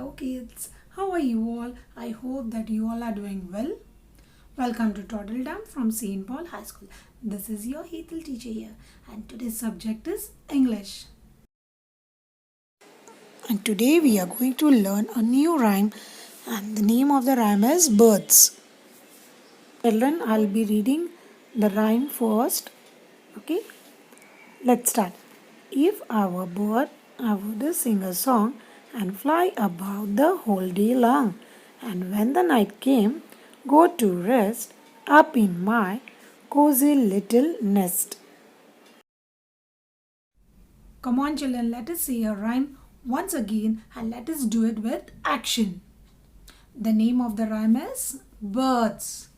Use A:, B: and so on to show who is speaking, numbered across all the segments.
A: Hello kids, how are you all? I hope that you all are doing well. Welcome to TODDLEDOM from St. Paul High School. This is your Heathel teacher here and today's subject is English. And today we are going to learn a new rhyme and the name of the rhyme is Birds. Children, I'll be reading the rhyme first. Okay, let's start. If I were a bird, I would sing a song and fly about the whole day long. And when the night came, go to rest up in my cozy little nest. Come on, children, let us say a rhyme once again and let us do it with action. The name of the rhyme is Birds.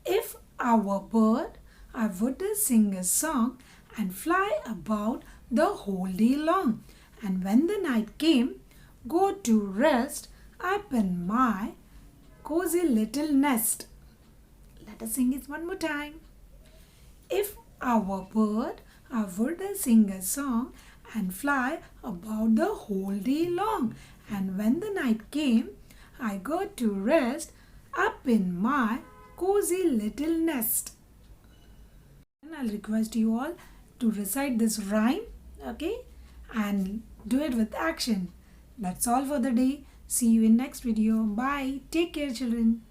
A: If I were a bird, I would sing a song and fly about the whole day long. And when the night came, go to rest up in my cozy little nest. Let us sing it one more time. If I were a bird, I would sing a song and fly about the whole day long. And when the night came, I go to rest up in my cozy little nest. And I'll request you all to recite this rhyme, okay, and do it with action. That's all for the day. See you in next video. Bye. Take care, children.